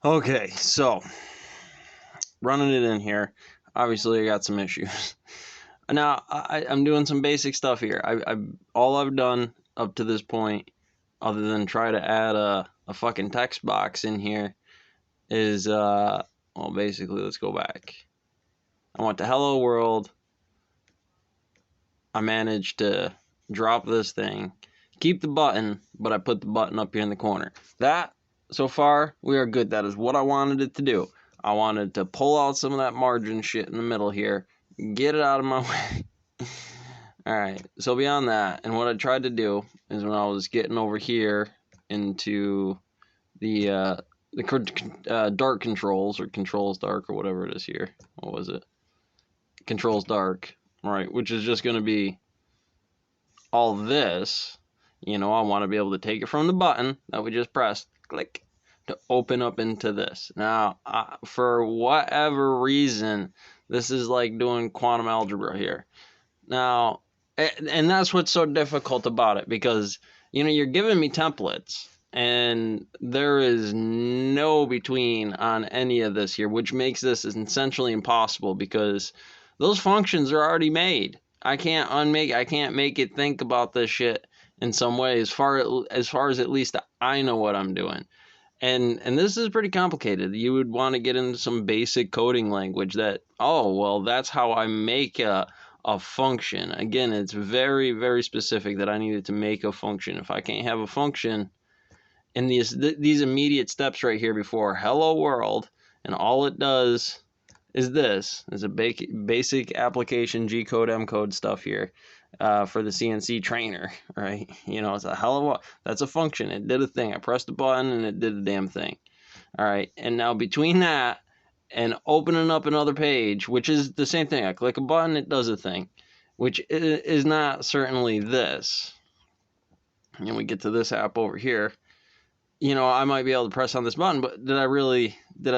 Okay, so running it in here. Obviously, I got some issues. Now I'm doing some basic stuff here. All I've done up to this point, other than try to add a fucking text box in here, is well, basically, let's go back. I went to Hello World. I managed to drop this thing, keep the button, but I put the button up here in the corner. That, so far, we are good. That is what I wanted it to do. I wanted to pull out some of that margin shit in the middle here, get it out of my way. Alright, so beyond that, and what I tried to do is when I was getting over here into the dark controls, or controls dark, or whatever it is here. What was it? Controls dark, right, which is just going to be all this. I want to be able to take it from the button that we just pressed, click, to open up into this. Now, for whatever reason, this is like doing quantum algebra here. Now, and that's what's so difficult about it, because, you're giving me templates, and there is no between on any of this here, which makes this essentially impossible, because those functions are already made. I can't make it think about this shit in some way, as far as at least I know what I'm doing. And this is pretty complicated. You would want to get into some basic coding language that, oh, well, that's how I make a function. Again, it's very, very specific that I needed to make a function. If I can't have a function in these immediate steps right here before hello world, and all it does is this is a basic application G code, M code stuff here for the CNC trainer, right? It's a hello, that's a function. It did a thing. I pressed a button and it did a damn thing. All right, and now between that and opening up another page, which is the same thing, I click a button, it does a thing, which is not certainly this. And we get to this app over here. I might be able to press on this button, but did I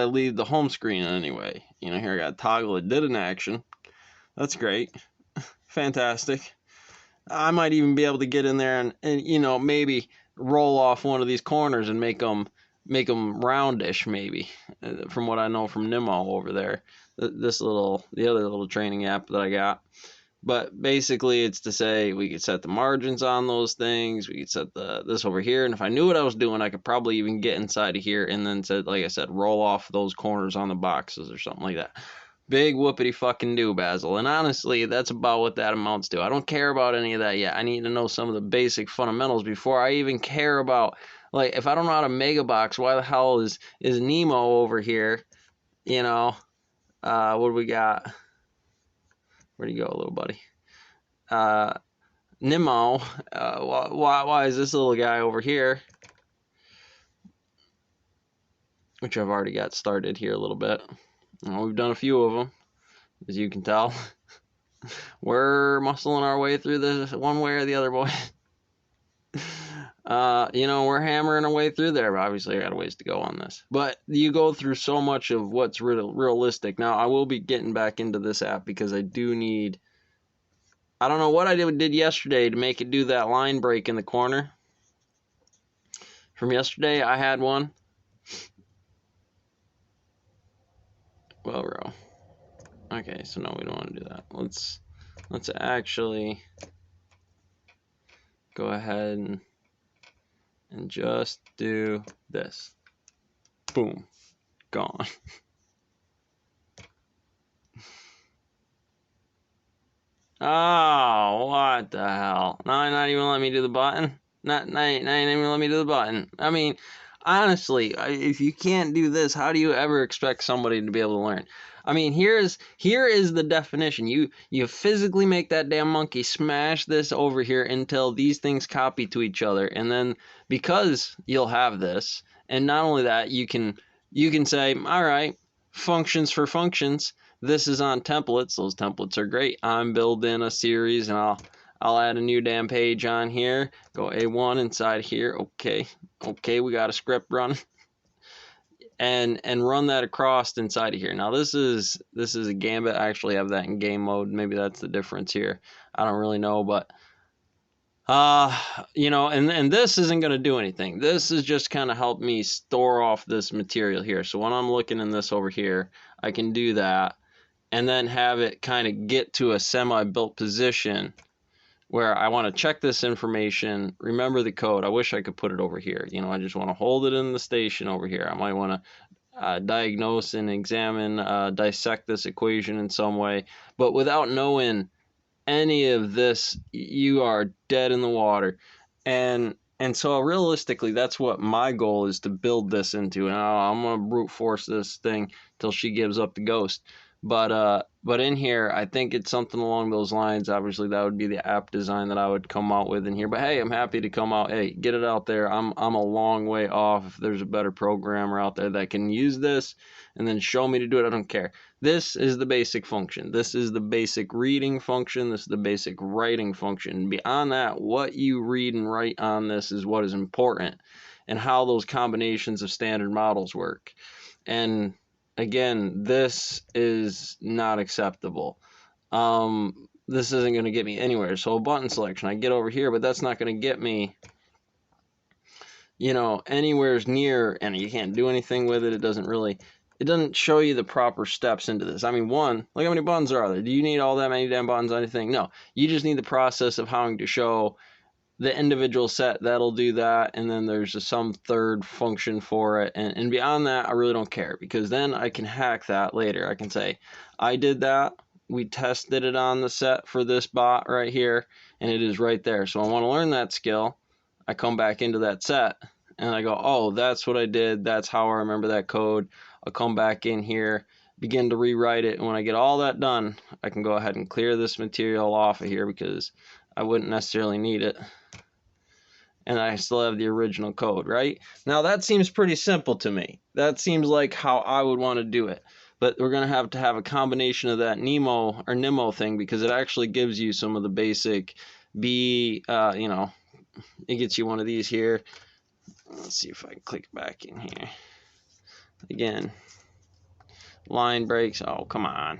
leave the home screen anyway? Here I got toggle, it did an action. That's great. Fantastic. I might even be able to get in there and maybe roll off one of these corners and make them roundish, maybe, from what I know from Nimo over there. The other little training app that I got. But basically, it's to say we could set the margins on those things. We could set this over here, and if I knew what I was doing, I could probably even get inside of here and then, like I said, roll off those corners on the boxes or something like that. Big whoopity fucking do, Basil. And honestly, that's about what that amounts to. I don't care about any of that yet. I need to know some of the basic fundamentals before I even care about, like, if I don't know how to Megabox, why the hell is Nemo over here? What do we got? Where'd you go, little buddy? Nemo. Why is this little guy over here? Which I've already got started here a little bit. We've done a few of them, as you can tell. We're muscling our way through this one way or the other, boy. We're hammering our way through there. Obviously, I got a ways to go on this. But you go through so much of what's realistic. Now, I will be getting back into this app because I do need... I don't know what I did yesterday to make it do that line break in the corner. From yesterday, I had one. Well, bro. Okay, so no, we don't want to do that. Let's actually go ahead and just do this. Boom. Gone. Oh, what the hell? Not even let me do the button? Not even let me do the button. I mean, honestly, if you can't do this, how do you ever expect somebody to be able to learn? I mean, here is the definition. You physically make that damn monkey smash this over here until these things copy to each other, and then because you'll have this, and not only that, you can say, all right, functions for functions. This is on templates. Those templates are great. I'm building a series, and I'll add a new damn page on here. Go A1 inside here. Okay, we got a script run. And run that across inside of here. Now this is a Gambit. I actually have that in game mode. Maybe that's the difference here. I don't really know, but You know, and this isn't going to do anything. This is just kind of help me store off this material here. So when I'm looking in this over here, I can do that and then have it kind of get to a semi-built position where I want to check this information, remember the code. I wish I could put it over here. You know, I just want to hold it in the station over here. I might want to diagnose and examine, dissect this equation in some way, but without knowing any of this, you are dead in the water. And so realistically, that's what my goal is, to build this into. And I'm gonna brute force this thing till she gives up the ghost. But in here, I think it's something along those lines. Obviously, that would be the app design that I would come out with in here. But hey, I'm happy to come out. Hey, get it out there. I'm a long way off. If there's a better programmer out there that can use this and then show me to do it, I don't care. This is the basic function. This is the basic reading function. This is the basic writing function. Beyond that, what you read and write on this is what is important, and how those combinations of standard models work. And again, this is not acceptable. This isn't going to get me anywhere. So a button selection, I get over here, but that's not going to get me, you know, anywhere near, and you can't do anything with it. It doesn't show you the proper steps into this. I mean, one, look how many buttons are there. Do you need all that many damn buttons on anything? No, you just need the process of how to show the individual set. That'll do that, and then there's some third function for it, and beyond that I really don't care, because then I can hack that later. I can say I did that, we tested it on the set for this bot right here, and it is right there. So I want to learn that skill, I come back into that set and I go, oh, that's what I did, that's how I remember that code. I'll come back in here, begin to rewrite it, and when I get all that done, I can go ahead and clear this material off of here, because I wouldn't necessarily need it, and I still have the original code, right? Now that seems pretty simple to me. That seems like how I would want to do it. But we're going to have a combination of that NeMo thing, because it actually gives you some of the basic you know, it gets you one of these here. Let's see if I can click back in here. Again, line breaks. Oh, come on.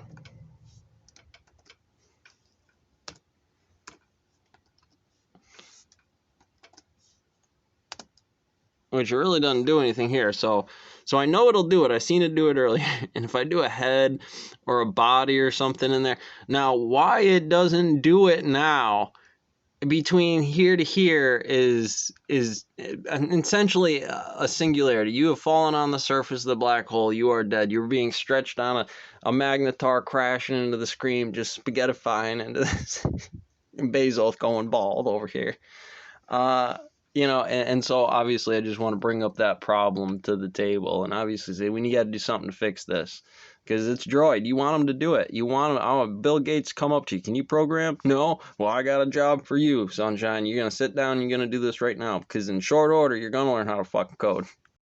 Which really doesn't do anything here. So I know it'll do it. I seen it do it earlier. And if I do a head or a body or something in there, now why it doesn't do it now between here to here is essentially a singularity. You have fallen on the surface of the black hole. You are dead. You're being stretched on a magnetar, crashing into the screen, just spaghettifying into this. Bezos going bald over here. You know, and so obviously I just want to bring up that problem to the table, and obviously say, we got to do something to fix this, because it's Droid. You want them to do it. You want them, oh, Bill Gates come up to you. Can you program? No? Well, I got a job for you, Sunshine. You're going to sit down and you're going to do this right now, because in short order, you're going to learn how to fucking code.